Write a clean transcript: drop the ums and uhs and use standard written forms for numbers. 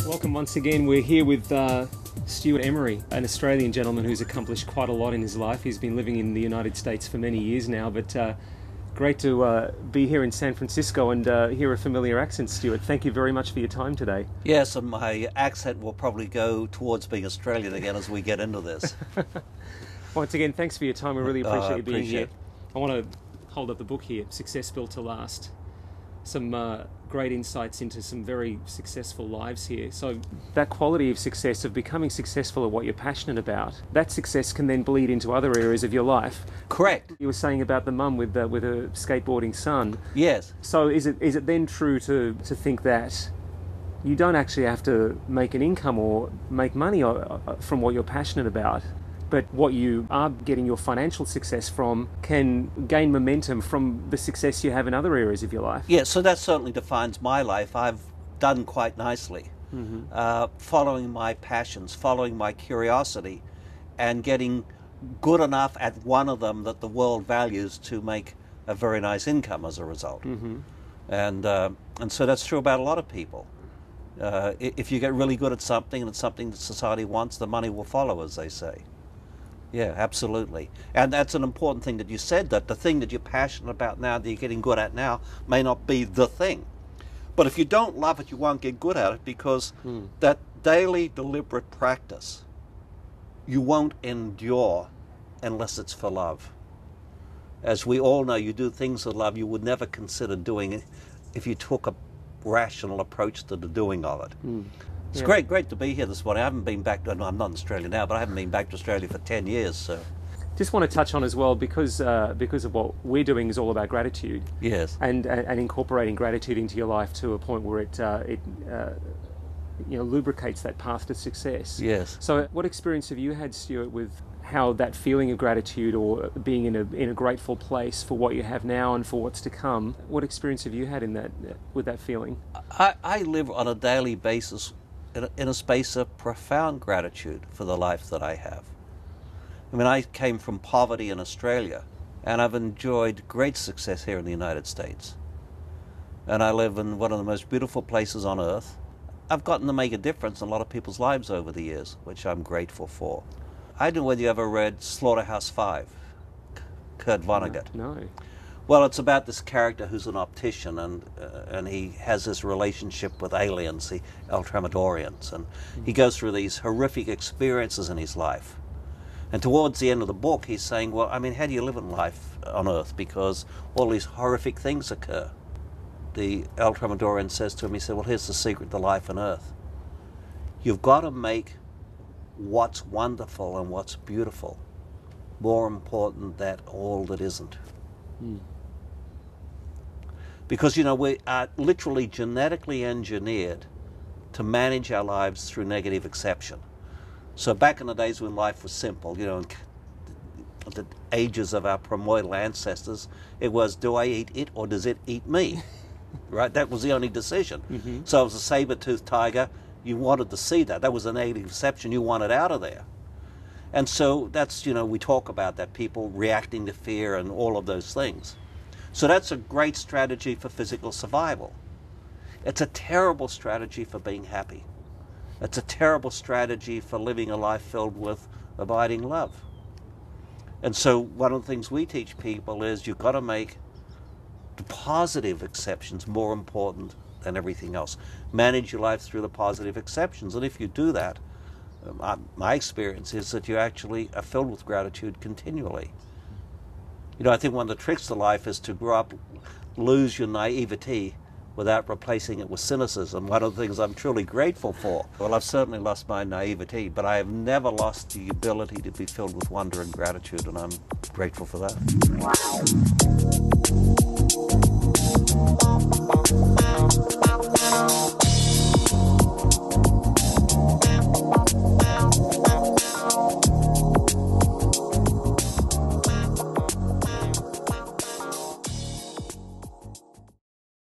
Welcome once again. We're here with Stewart Emery, an Australian gentleman who's accomplished quite a lot in his life. He's been living in the United States for many years now, but great to be here in San Francisco and hear a familiar accent, Stewart. Thank you very much for your time today. Yes, and my accent will probably go towards being Australian again as we get into this. Once again, thanks for your time. We really appreciate you being here. I want to hold up the book here, Success Built to Last. Some great insights into some very successful lives here. So that quality of success, of becoming successful at what you're passionate about, that success can then bleed into other areas of your life. Correct. You were saying about the mum with a skateboarding son. Yes. So is it then true to think that you don't actually have to make an income or make money from what you're passionate about, but what you are getting your financial success from can gain momentum from the success you have in other areas of your life? Yeah, so that certainly defines my life. I've done quite nicely. Following my passions, following my curiosity, and getting good enough at one of them that the world values to make a very nice income as a result. And so that's true about a lot of people. If you get really good at something and it's something that society wants, the money will follow, as they say. Yeah, absolutely. And that's an important thing that you said, that the thing that you're passionate about now, that you're getting good at now, may not be the thing. But if you don't love it, you won't get good at it, because that daily deliberate practice, you won't endure unless it's for love. As we all know, you do things for love you would never consider doing it if you took a rational approach to the doing of it. It's great to be here this morning. I haven't been back, no, I'm not in Australia now, but I haven't been back to Australia for 10 years. So, just want to touch on as well, because of what we're doing is all about gratitude. Yes. And incorporating gratitude into your life to a point where it lubricates that path to success. Yes. So what experience have you had, Stewart, with how that feeling of gratitude, or being in a grateful place for what you have now and for what's to come? What experience have you had in that with that feeling? I live on a daily basis in a space of profound gratitude for the life that I have. I mean, I came from poverty in Australia, and I've enjoyed great success here in the United States. And I live in one of the most beautiful places on earth. I've gotten to make a difference in a lot of people's lives over the years, which I'm grateful for. I don't know whether you ever read Slaughterhouse-Five, Kurt Vonnegut. No. Well, it's about this character who's an optician, and he has this relationship with aliens, the Ultramadorians, and he goes through these horrific experiences in his life. And towards the end of the book, he's saying, well, I mean, how do you live in life on Earth? Because all these horrific things occur. The Ultramadorian says to him, he said, well, here's the secret to life on Earth. You've got to make what's wonderful and what's beautiful more important than all that isn't. Because, you know, we are literally genetically engineered to manage our lives through negative exception. So back in the days when life was simple, you know, in the ages of our primordial ancestors, it was, do I eat it or does it eat me? Right? That was the only decision. So as a saber-toothed tiger, you wanted to see that. That was a negative exception. You wanted out of there. And so that's, you know, we talk about that, people reacting to fear and all of those things. So that's a great strategy for physical survival. It's a terrible strategy for being happy. It's a terrible strategy for living a life filled with abiding love. And so one of the things we teach people is you've got to make the positive exceptions more important than everything else. Manage your life through the positive exceptions. And if you do that, my experience is that you actually are filled with gratitude continually. You know, I think one of the tricks to life is to grow up, lose your naivety without replacing it with cynicism. One of the things I'm truly grateful for. Well, I've certainly lost my naivety, but I have never lost the ability to be filled with wonder and gratitude, and I'm grateful for that.